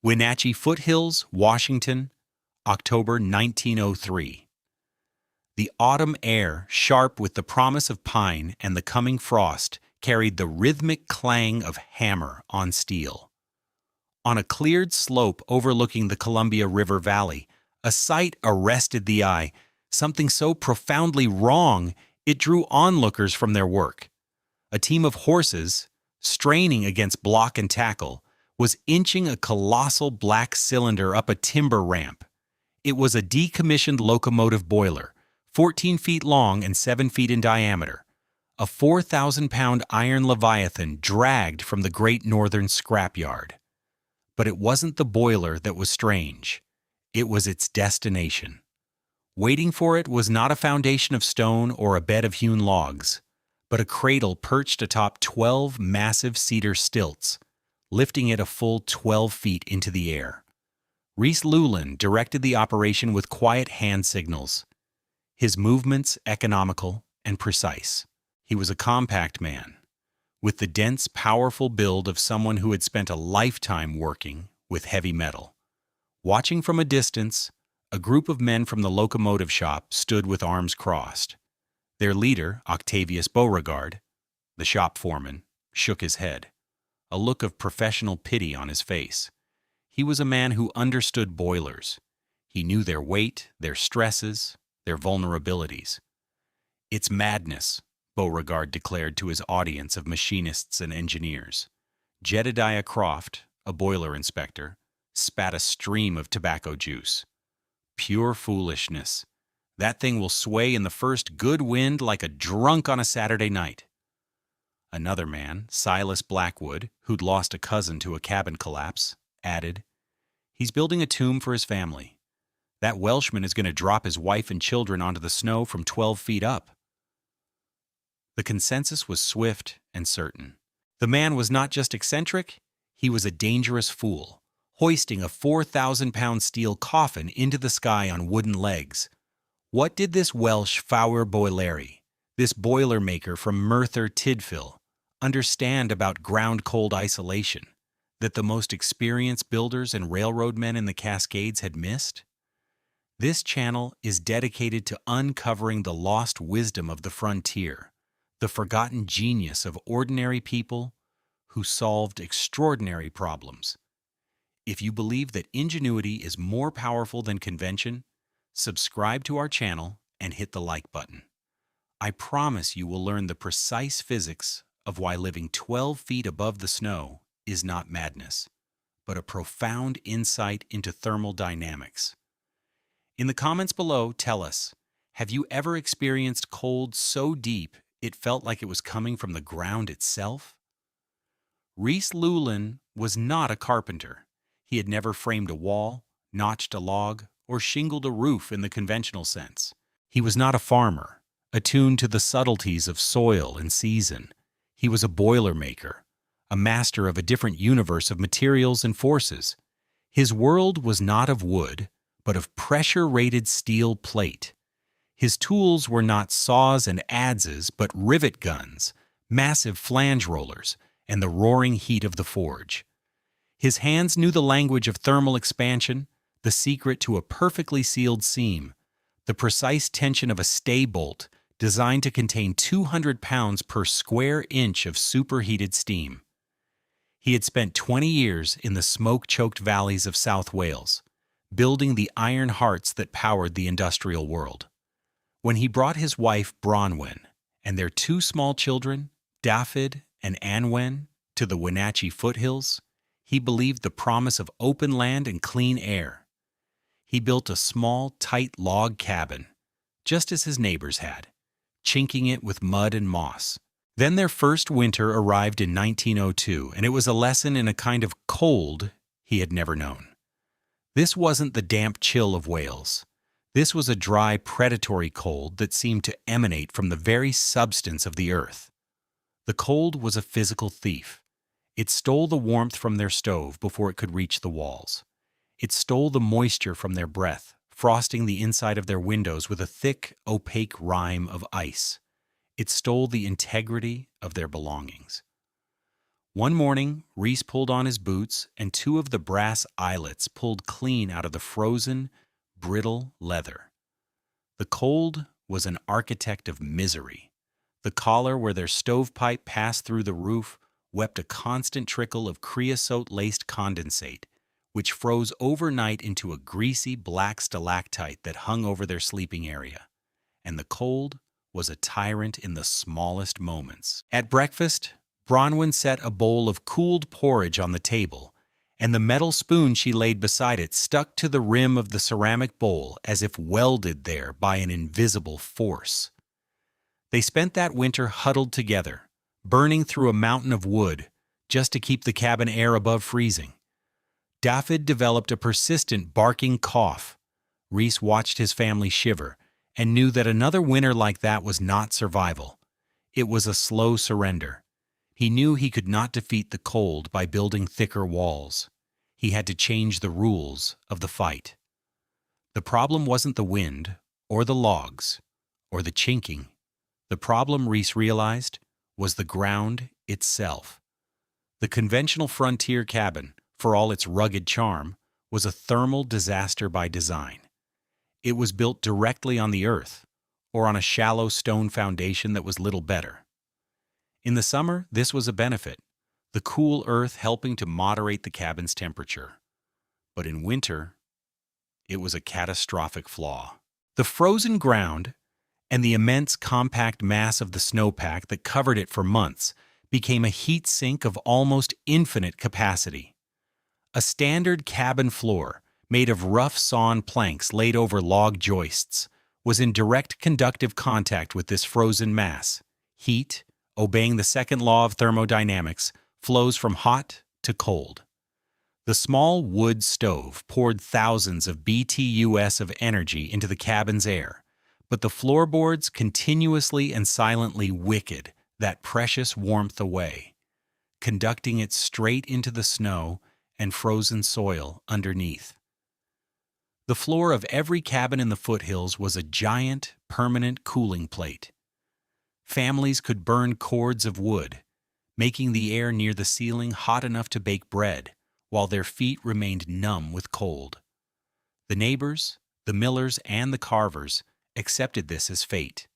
Wenatchee Foothills, Washington, October 1903. The autumn air, sharp with the promise of pine and the coming frost, carried the rhythmic clang of hammer on steel. On a cleared slope overlooking the Columbia River Valley, a sight arrested the eye, something so profoundly wrong it drew onlookers from their work. A team of horses, straining against block and tackle, was inching a colossal black cylinder up a timber ramp. It was a decommissioned locomotive boiler, 14 feet long and 7 feet in diameter, a 4,000-pound iron leviathan dragged from the Great Northern scrapyard. But it wasn't the boiler that was strange. It was its destination. Waiting for it was not a foundation of stone or a bed of hewn logs, but a cradle perched atop 12 massive cedar stilts, lifting it a full 12 feet into the air. Rhys Llewelyn directed the operation with quiet hand signals, his movements economical and precise. He was a compact man, with the dense, powerful build of someone who had spent a lifetime working with heavy metal. Watching from a distance, a group of men from the locomotive shop stood with arms crossed. Their leader, Octavius Beauregard, the shop foreman, shook his head, a look of professional pity on his face. He was a man who understood boilers. He knew their weight, their stresses, their vulnerabilities. "It's madness," Beauregard declared to his audience of machinists and engineers. Jedediah Croft, a boiler inspector, spat a stream of tobacco juice. "Pure foolishness. That thing will sway in the first good wind like a drunk on a Saturday night." Another man, Silas Blackwood, who'd lost a cousin to a cabin collapse, added, "He's building a tomb for his family. That Welshman is going to drop his wife and children onto the snow from 12 feet up." The consensus was swift and certain. The man was not just eccentric, he was a dangerous fool, hoisting a 4,000-pound steel coffin into the sky on wooden legs. What did this Welsh Fowler Boileri, this Boilermaker from Merthyr Tydfil, understand about ground-cold isolation that the most experienced builders and railroad men in the Cascades had missed? This channel is dedicated to uncovering the lost wisdom of the frontier, the forgotten genius of ordinary people who solved extraordinary problems. If you believe that ingenuity is more powerful than convention, subscribe to our channel and hit the like button. I promise you will learn the precise physics of why living 12 feet above the snow is not madness, but a profound insight into thermal dynamics. In the comments below, tell us, have you ever experienced cold so deep it felt like it was coming from the ground itself? Rhys Llewelyn was not a carpenter. He had never framed a wall, notched a log, or shingled a roof in the conventional sense. He was not a farmer, attuned to the subtleties of soil and season. He was a boilermaker, a master of a different universe of materials and forces. His world was not of wood, but of pressure-rated steel plate. His tools were not saws and adzes, but rivet guns, massive flange rollers, and the roaring heat of the forge. His hands knew the language of thermal expansion, the secret to a perfectly sealed seam, the precise tension of a stay bolt designed to contain 200 pounds per square inch of superheated steam. He had spent 20 years in the smoke-choked valleys of South Wales, building the iron hearts that powered the industrial world. When he brought his wife Bronwyn and their 2 small children, Dafydd and Anwen, to the Wenatchee foothills, he believed the promise of open land and clean air. He built a small, tight log cabin, just as his neighbors had, chinking it with mud and moss. Then their first winter arrived in 1902, and it was a lesson in a kind of cold he had never known. This wasn't the damp chill of Wales. This was a dry, predatory cold that seemed to emanate from the very substance of the earth. The cold was a physical thief. It stole the warmth from their stove before it could reach the walls. It stole the moisture from their breath, frosting the inside of their windows with a thick, opaque rime of ice. It stole the integrity of their belongings. One morning, Rhys pulled on his boots, and two of the brass eyelets pulled clean out of the frozen, brittle leather. The cold was an architect of misery. The collar where their stovepipe passed through the roof wept a constant trickle of creosote-laced condensate, which froze overnight into a greasy black stalactite that hung over their sleeping area. And the cold was a tyrant in the smallest moments. At breakfast, Bronwyn set a bowl of cooled porridge on the table, and the metal spoon she laid beside it stuck to the rim of the ceramic bowl as if welded there by an invisible force. They spent that winter huddled together, burning through a mountain of wood just to keep the cabin air above freezing. Dafydd developed a persistent barking cough. Rhys watched his family shiver and knew that another winter like that was not survival. It was a slow surrender. He knew he could not defeat the cold by building thicker walls. He had to change the rules of the fight. The problem wasn't the wind, or the logs, or the chinking. The problem, Rhys realized, was the ground itself. The conventional frontier cabin, for all its rugged charm, was a thermal disaster by design. It was built directly on the earth, or on a shallow stone foundation that was little better. In the summer, this was a benefit, the cool earth helping to moderate the cabin's temperature. But in winter, it was a catastrophic flaw. The frozen ground and the immense compact mass of the snowpack that covered it for months became a heat sink of almost infinite capacity. A standard cabin floor, made of rough sawn planks laid over log joists, was in direct conductive contact with this frozen mass. Heat, obeying the second law of thermodynamics, flows from hot to cold. The small wood stove poured thousands of BTUs of energy into the cabin's air, but the floorboards continuously and silently wicked that precious warmth away, conducting it straight into the snow and frozen soil underneath. The floor of every cabin in the foothills was a giant, permanent cooling plate. Families could burn cords of wood, making the air near the ceiling hot enough to bake bread, while their feet remained numb with cold. The neighbors, the millers, and the carvers accepted this as fate.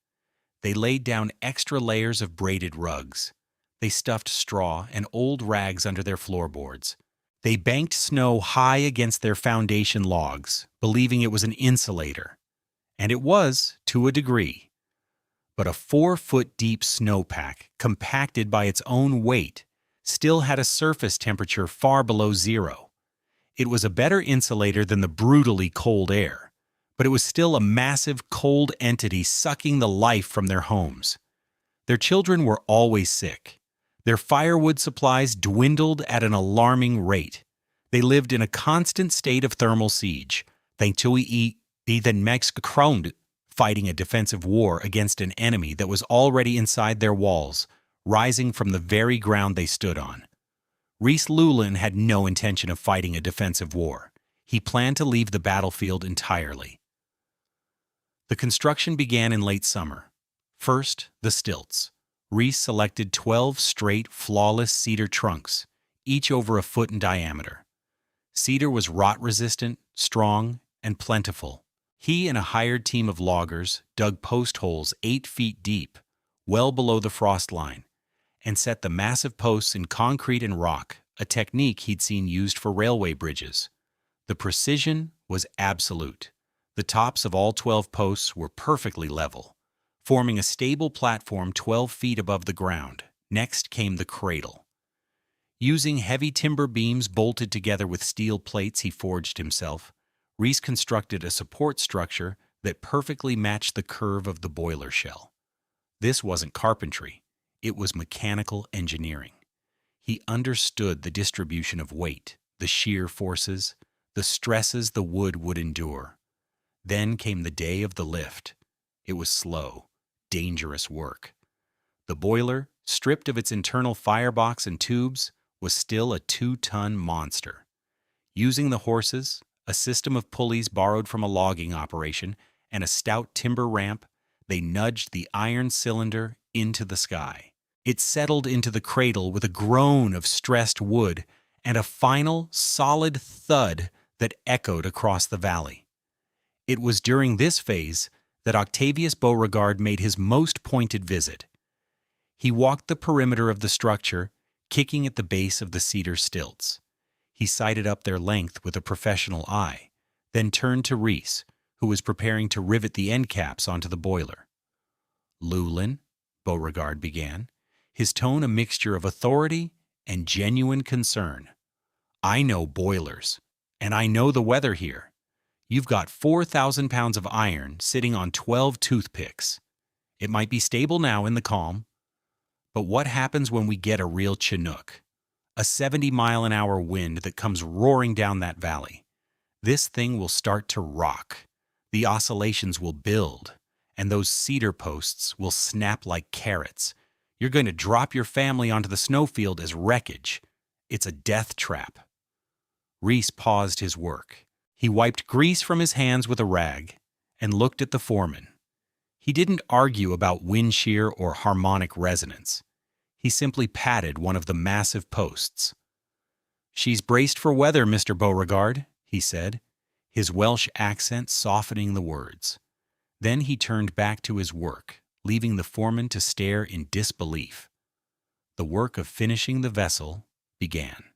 They laid down extra layers of braided rugs. They stuffed straw and old rags under their floorboards. They banked snow high against their foundation logs, believing it was an insulator. And it was, to a degree. But a 4-foot-deep snowpack, compacted by its own weight, still had a surface temperature far below zero. It was a better insulator than the brutally cold air, but it was still a massive cold entity sucking the life from their homes. Their children were always sick. Their firewood supplies dwindled at an alarming rate. They lived in a constant state of thermal siege, thanks to even Mexico fighting a defensive war against an enemy that was already inside their walls, rising from the very ground they stood on. Rhys Llewelyn had no intention of fighting a defensive war. He planned to leave the battlefield entirely. The construction began in late summer. First, the stilts. Rhys selected 12 straight, flawless cedar trunks, each over a foot in diameter. Cedar was rot-resistant, strong, and plentiful. He and a hired team of loggers dug post holes 8 feet deep, well below the frost line, and set the massive posts in concrete and rock, a technique he'd seen used for railway bridges. The precision was absolute. The tops of all 12 posts were perfectly level, forming a stable platform 12 feet above the ground. Next came the cradle. Using heavy timber beams bolted together with steel plates he forged himself, Rhys constructed a support structure that perfectly matched the curve of the boiler shell. This wasn't carpentry. It was mechanical engineering. He understood the distribution of weight, the shear forces, the stresses the wood would endure. Then came the day of the lift. It was slow, dangerous work. The boiler, stripped of its internal firebox and tubes, was still a 2-ton monster. Using the horses, a system of pulleys borrowed from a logging operation, and a stout timber ramp, they nudged the iron cylinder into the sky. It settled into the cradle with a groan of stressed wood and a final, solid thud that echoed across the valley. It was during this phase that Octavius Beauregard made his most pointed visit. He walked the perimeter of the structure, kicking at the base of the cedar stilts. He sighted up their length with a professional eye, then turned to Rhys, who was preparing to rivet the end caps onto the boiler. "Llewelyn," Beauregard began, his tone a mixture of authority and genuine concern. "I know boilers, and I know the weather here. You've got 4,000 pounds of iron sitting on 12 toothpicks. It might be stable now in the calm, but what happens when we get a real Chinook? A 70-mile-an-hour wind that comes roaring down that valley. This thing will start to rock. The oscillations will build, and those cedar posts will snap like carrots. You're going to drop your family onto the snowfield as wreckage. It's a death trap." Rhys paused his work. He wiped grease from his hands with a rag and looked at the foreman. He didn't argue about wind shear or harmonic resonance. He simply patted one of the massive posts. "She's braced for weather, Mr. Beauregard," he said, his Welsh accent softening the words. Then he turned back to his work, leaving the foreman to stare in disbelief. The work of finishing the vessel began.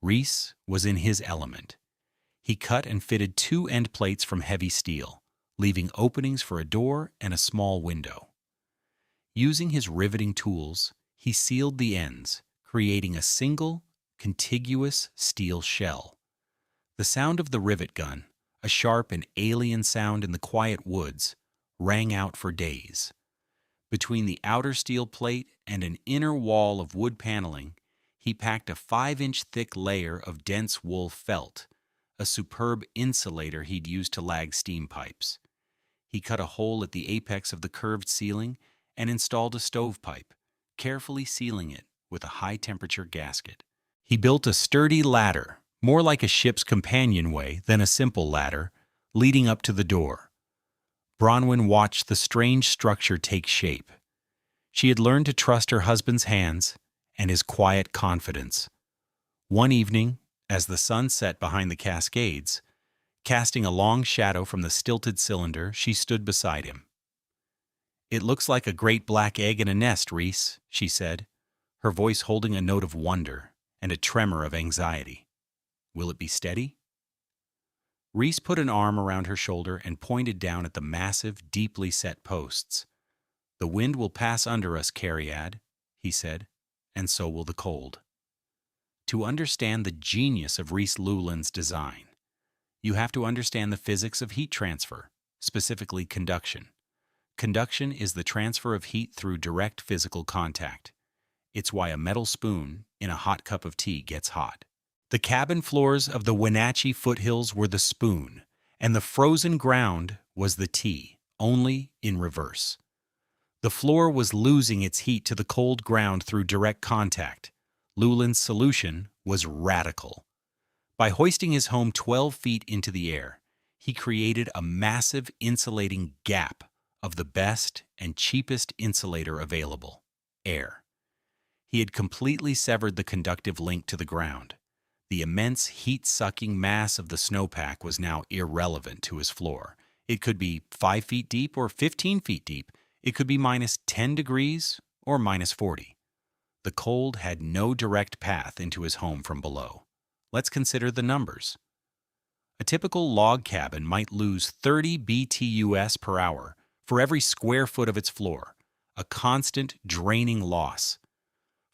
Rhys was in his element. He cut and fitted 2 end plates from heavy steel, leaving openings for a door and a small window. Using his riveting tools, he sealed the ends, creating a single, contiguous steel shell. The sound of the rivet gun, a sharp and alien sound in the quiet woods, rang out for days. Between the outer steel plate and an inner wall of wood paneling, he packed a 5-inch thick layer of dense wool felt, a superb insulator he'd used to lag steam pipes. He cut a hole at the apex of the curved ceiling and installed a stovepipe, carefully sealing it with a high-temperature gasket. He built a sturdy ladder, more like a ship's companionway than a simple ladder, leading up to the door. Bronwyn watched the strange structure take shape. She had learned to trust her husband's hands and his quiet confidence. One evening, as the sun set behind the Cascades, casting a long shadow from the stilted cylinder, she stood beside him. "It looks like a great black egg in a nest, Rhys," she said, her voice holding a note of wonder and a tremor of anxiety. "Will it be steady?" Rhys put an arm around her shoulder and pointed down at the massive, deeply set posts. "The wind will pass under us, Cariad," he said, "and so will the cold." To understand the genius of Rhys Llewelyn's design, you have to understand the physics of heat transfer, specifically conduction. Conduction is the transfer of heat through direct physical contact. It's why a metal spoon in a hot cup of tea gets hot. The cabin floors of the Wenatchee foothills were the spoon, and the frozen ground was the tea, only in reverse. The floor was losing its heat to the cold ground through direct contact. Llewelyn's solution was radical. By hoisting his home 12 feet into the air, he created a massive insulating gap of the best and cheapest insulator available, air. He had completely severed the conductive link to the ground. The immense heat-sucking mass of the snowpack was now irrelevant to his floor. It could be 5 feet deep or 15 feet deep. It could be minus 10 degrees or minus 40. The cold had no direct path into his home from below. Let's consider the numbers. A typical log cabin might lose 30 BTUs per hour for every square foot of its floor, a constant draining loss.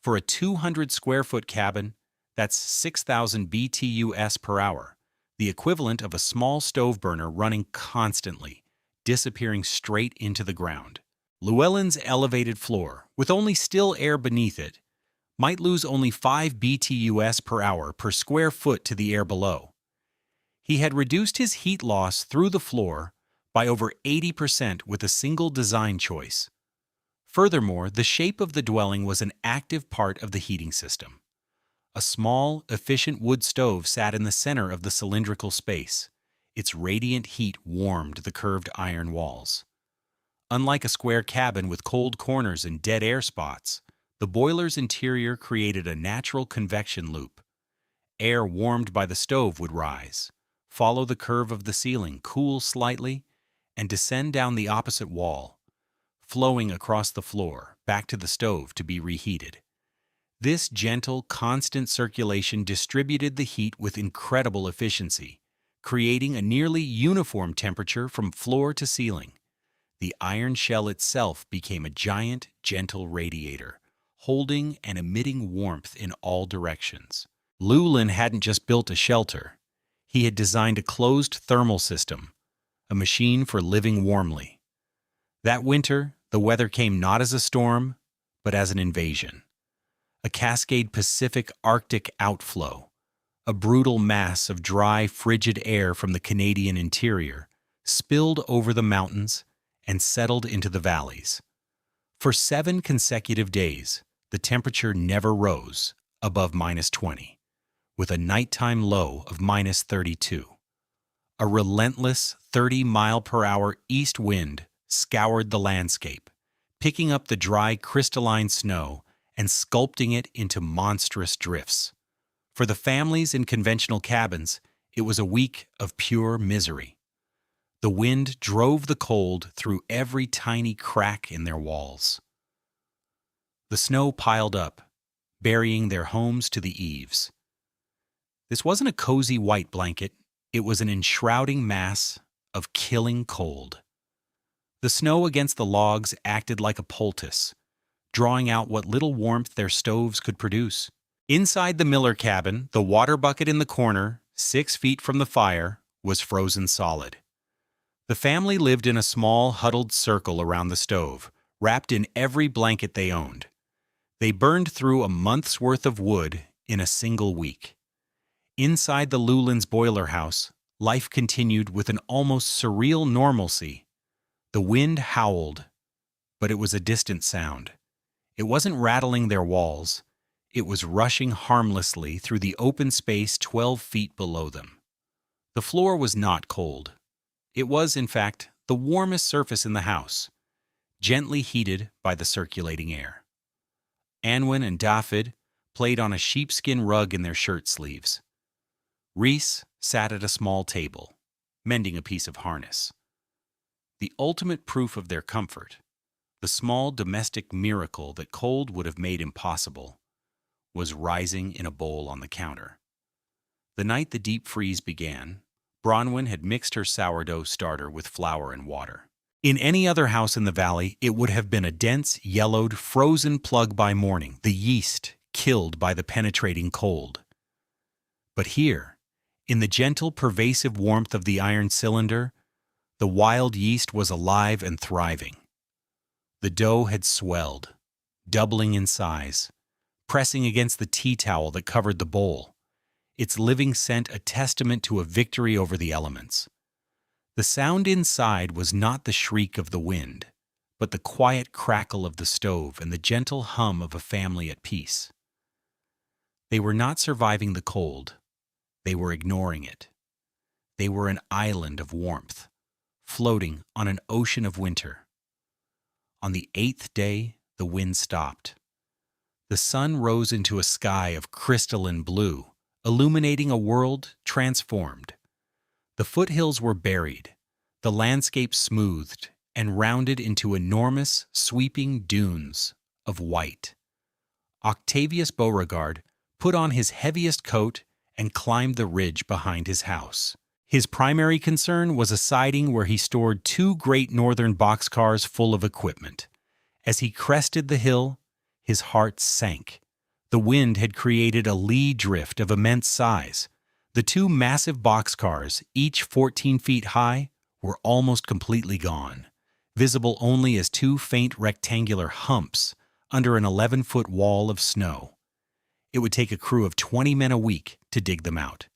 For a 200-square-foot cabin, that's 6,000 BTUs per hour, the equivalent of a small stove burner running constantly, disappearing straight into the ground. Llewelyn's elevated floor, with only still air beneath it, might lose only 5 BTUs per hour per square foot to the air below. He had reduced his heat loss through the floor by over 80% with a single design choice. Furthermore, the shape of the dwelling was an active part of the heating system. A small, efficient wood stove sat in the center of the cylindrical space. Its radiant heat warmed the curved iron walls. Unlike a square cabin with cold corners and dead air spots, the boiler's interior created a natural convection loop. Air warmed by the stove would rise, follow the curve of the ceiling, cool slightly, and descend down the opposite wall, flowing across the floor, back to the stove to be reheated. This gentle, constant circulation distributed the heat with incredible efficiency, creating a nearly uniform temperature from floor to ceiling. The iron shell itself became a giant, gentle radiator, holding and emitting warmth in all directions. Llewelyn hadn't just built a shelter. He had designed a closed thermal system, a machine for living warmly. That winter, the weather came not as a storm, but as an invasion. A Cascade Pacific Arctic outflow, a brutal mass of dry, frigid air from the Canadian interior, spilled over the mountains and settled into the valleys. For 7 consecutive days, the temperature never rose above -20, with a nighttime low of -32. A relentless 30-mile-per-hour east wind scoured the landscape, picking up the dry crystalline snow and sculpting it into monstrous drifts. For the families in conventional cabins, it was a week of pure misery. The wind drove the cold through every tiny crack in their walls. The snow piled up, burying their homes to the eaves. This wasn't a cozy white blanket, it was an enshrouding mass of killing cold. The snow against the logs acted like a poultice, drawing out what little warmth their stoves could produce. Inside the Miller cabin, the water bucket in the corner, 6 feet from the fire, was frozen solid. The family lived in a small, huddled circle around the stove, wrapped in every blanket they owned. They burned through a month's worth of wood in a single week. Inside the Llewelyn's boiler house, life continued with an almost surreal normalcy. The wind howled, but it was a distant sound. It wasn't rattling their walls. It was rushing harmlessly through the open space 12 feet below them. The floor was not cold. It was, in fact, the warmest surface in the house, gently heated by the circulating air. Anwen and Dafydd played on a sheepskin rug in their shirt sleeves. Rhys sat at a small table, mending a piece of harness. The ultimate proof of their comfort, the small domestic miracle that cold would have made impossible, was rising in a bowl on the counter. The night the deep freeze began, Bronwyn had mixed her sourdough starter with flour and water. In any other house in the valley, it would have been a dense, yellowed, frozen plug by morning, the yeast killed by the penetrating cold. But here, in the gentle, pervasive warmth of the iron cylinder, the wild yeast was alive and thriving. The dough had swelled, doubling in size, pressing against the tea towel that covered the bowl, its living scent a testament to a victory over the elements. The sound inside was not the shriek of the wind, but the quiet crackle of the stove and the gentle hum of a family at peace. They were not surviving the cold. They were ignoring it. They were an island of warmth, floating on an ocean of winter. On the 8th day, the wind stopped. The sun rose into a sky of crystalline blue, illuminating a world transformed. The foothills were buried, the landscape smoothed and rounded into enormous, sweeping dunes of white. Octavius Beauregard put on his heaviest coat and climbed the ridge behind his house. His primary concern was a siding where he stored 2 great northern boxcars full of equipment. As he crested the hill, his heart sank. The wind had created a lee drift of immense size. The 2 massive boxcars, each 14 feet high, were almost completely gone, visible only as 2 faint rectangular humps under an 11-foot wall of snow. It would take a crew of 20 men a week to dig them out.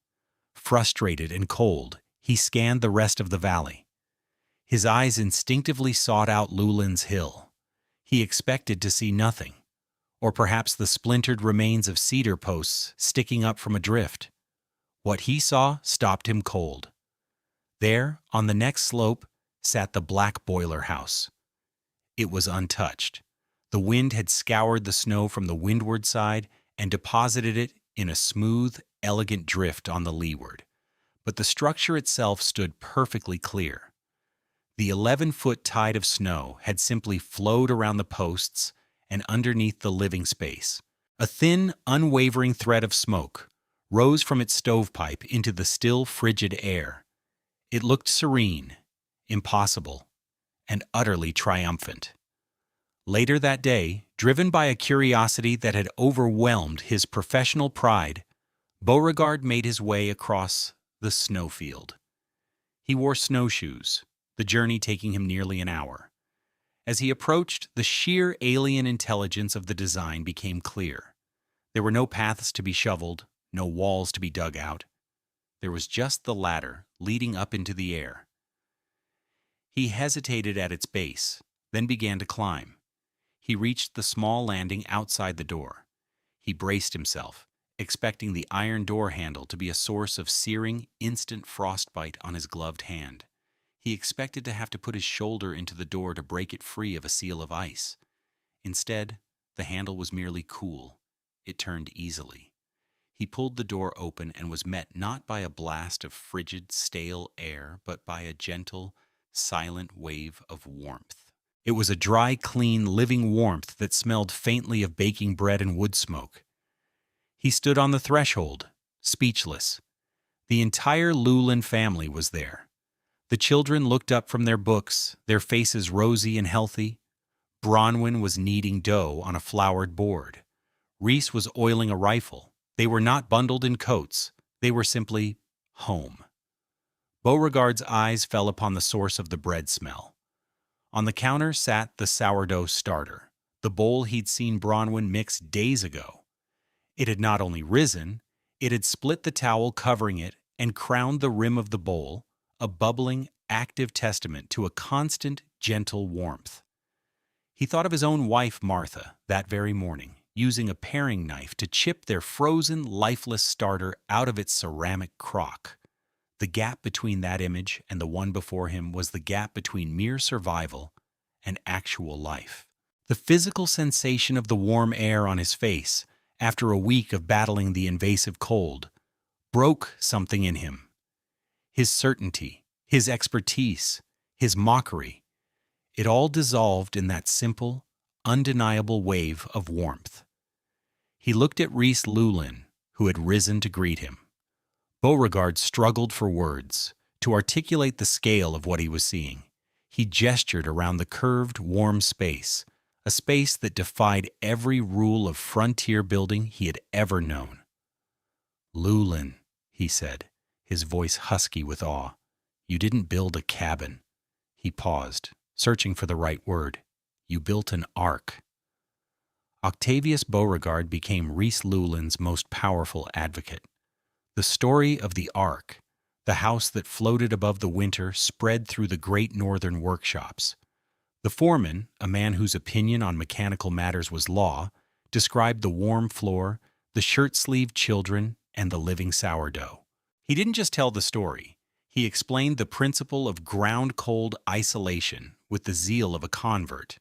Frustrated and cold, he scanned the rest of the valley. His eyes instinctively sought out Llewelyn's Hill. He expected to see nothing, or perhaps the splintered remains of cedar posts sticking up from a drift. What he saw stopped him cold. There, on the next slope, sat the black boiler house, It was untouched. The wind had scoured the snow from the windward side and deposited it in a smooth, elegant drift on the leeward. But the structure itself stood perfectly clear. The 11-foot tide of snow had simply flowed around the posts and underneath the living space. A thin, unwavering thread of smoke rose from its stovepipe into the still, frigid air. It looked serene, impossible, and utterly triumphant. Later that day, driven by a curiosity that had overwhelmed his professional pride, Beauregard made his way across the snowfield. He wore snowshoes, the journey taking him nearly an hour. As he approached, the sheer alien intelligence of the design became clear. There were no paths to be shoveled, no walls to be dug out. There was just the ladder leading up into the air. He hesitated at its base, then began to climb. He reached the small landing outside the door. He braced himself, expecting the iron door handle to be a source of searing, instant frostbite on his gloved hand. He expected to have to put his shoulder into the door to break it free of a seal of ice. Instead, the handle was merely cool. It turned easily. He pulled the door open and was met not by a blast of frigid, stale air, but by a gentle, silent wave of warmth. It was a dry, clean, living warmth that smelled faintly of baking bread and wood smoke. He stood on the threshold, speechless. The entire Llewelyn family was there. The children looked up from their books, their faces rosy and healthy. Bronwyn was kneading dough on a floured board. Rhys was oiling a rifle. They were not bundled in coats. They were simply home. Beauregard's eyes fell upon the source of the bread smell. On the counter sat the sourdough starter, the bowl he'd seen Bronwyn mix days ago. It had not only risen, it had split the towel covering it and crowned the rim of the bowl, a bubbling, active testament to a constant, gentle warmth. He thought of his own wife, Martha, that very morning, using a paring knife to chip their frozen, lifeless starter out of its ceramic crock. The gap between that image and the one before him was the gap between mere survival and actual life. The physical sensation of the warm air on his face, after a week of battling the invasive cold, broke something in him. His certainty, his expertise, his mockery, it all dissolved in that simple, undeniable wave of warmth. He looked at Rhys Llewelyn, who had risen to greet him. Beauregard struggled for words, to articulate the scale of what he was seeing. He gestured around the curved, warm space, a space that defied every rule of frontier building he had ever known. "Llewelyn," he said, his voice husky with awe, "you didn't build a cabin." He paused, searching for the right word. "You built an ark." Octavius Beauregard became Rhys Llewelyn's most powerful advocate. The story of the Ark, the house that floated above the winter, spread through the great northern workshops. The foreman, a man whose opinion on mechanical matters was law, described the warm floor, the shirt-sleeved children, and the living sourdough. He didn't just tell the story. He explained the principle of ground-cold isolation with the zeal of a convert.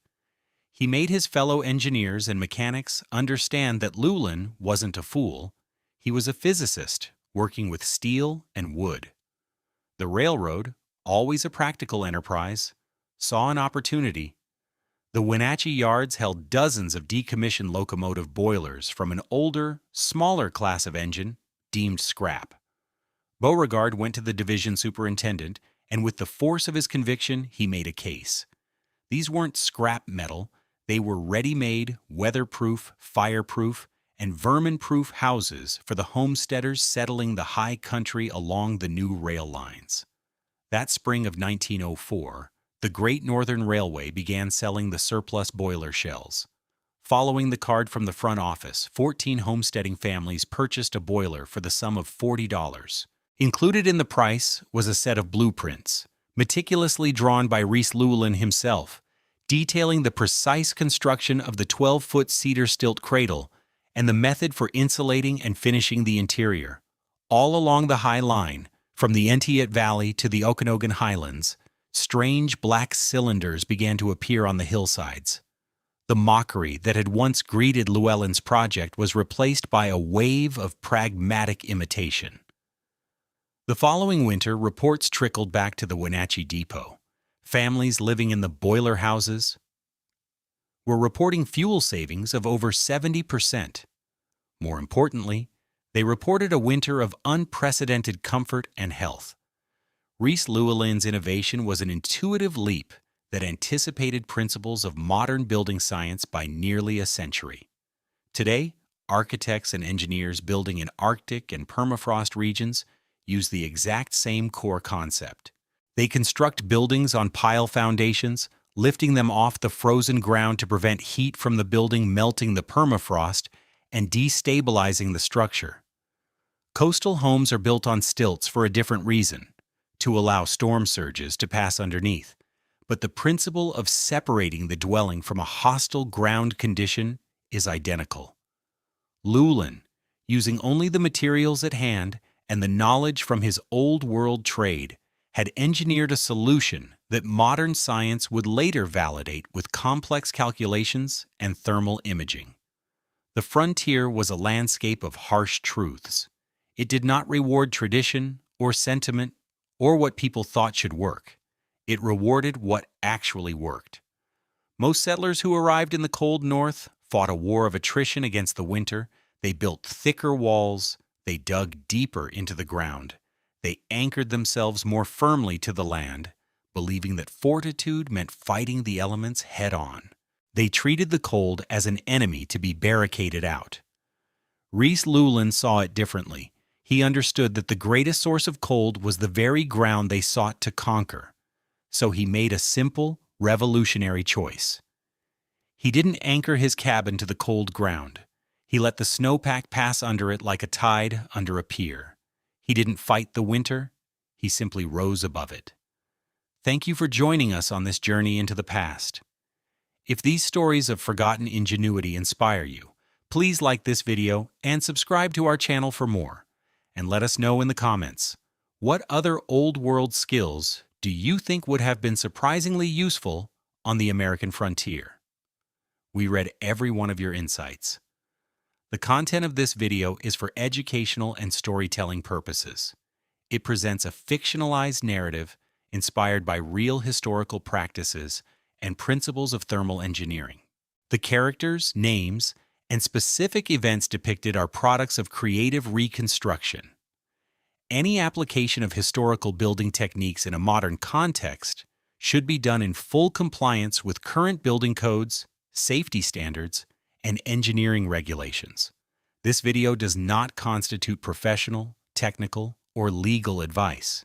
He made his fellow engineers and mechanics understand that Llewelyn wasn't a fool. He was a physicist, working with steel and wood. The railroad, always a practical enterprise, saw an opportunity. The Wenatchee yards held dozens of decommissioned locomotive boilers from an older, smaller class of engine, deemed scrap. Beauregard went to the division superintendent, and with the force of his conviction, he made a case. These weren't scrap metal. They were ready-made, weatherproof, fireproof, and vermin-proof houses for the homesteaders settling the high country along the new rail lines. That spring of 1904, the Great Northern Railway began selling the surplus boiler shells. Following the card from the front office, 14 homesteading families purchased a boiler for the sum of $40. Included in the price was a set of blueprints, meticulously drawn by Rhys Llewelyn himself, detailing the precise construction of the 12-foot cedar stilt cradle and the method for insulating and finishing the interior, all along the High Line, from the Entiat Valley to the Okanogan Highlands, strange black cylinders began to appear on the hillsides. The mockery that had once greeted Llewelyn's project was replaced by a wave of pragmatic imitation. The following winter, reports trickled back to the Wenatchee depot. Families living in the boiler houses were reporting fuel savings of over 70%. More importantly, they reported a winter of unprecedented comfort and health. Rhys Llewelyn's innovation was an intuitive leap that anticipated principles of modern building science by nearly a century. Today, architects and engineers building in Arctic and permafrost regions use the exact same core concept. They construct buildings on pile foundations, lifting them off the frozen ground to prevent heat from the building melting the permafrost and destabilizing the structure. Coastal homes are built on stilts for a different reason, to allow storm surges to pass underneath. But the principle of separating the dwelling from a hostile ground condition is identical. Llewelyn, using only the materials at hand and the knowledge from his old-world trade, had engineered a solution that modern science would later validate with complex calculations and thermal imaging. The frontier was a landscape of harsh truths. It did not reward tradition or sentiment or what people thought should work. It rewarded what actually worked. Most settlers who arrived in the cold north fought a war of attrition against the winter. They built thicker walls. They dug deeper into the ground. They anchored themselves more firmly to the land, believing that fortitude meant fighting the elements head-on. They treated the cold as an enemy to be barricaded out. Rhys Llewelyn saw it differently. He understood that the greatest source of cold was the very ground they sought to conquer. So he made a simple, revolutionary choice. He didn't anchor his cabin to the cold ground. He let the snowpack pass under it like a tide under a pier. He didn't fight the winter. He simply rose above it. Thank you for joining us on this journey into the past. If these stories of forgotten ingenuity inspire you, please like this video and subscribe to our channel for more. And let us know in the comments, what other old-world skills do you think would have been surprisingly useful on the American frontier? We read every one of your insights. The content of this video is for educational and storytelling purposes. It presents a fictionalized narrative inspired by real historical practices and principles of thermal engineering. The characters, names, and specific events depicted are products of creative reconstruction. Any application of historical building techniques in a modern context should be done in full compliance with current building codes, safety standards, and engineering regulations. This video does not constitute professional, technical, or legal advice.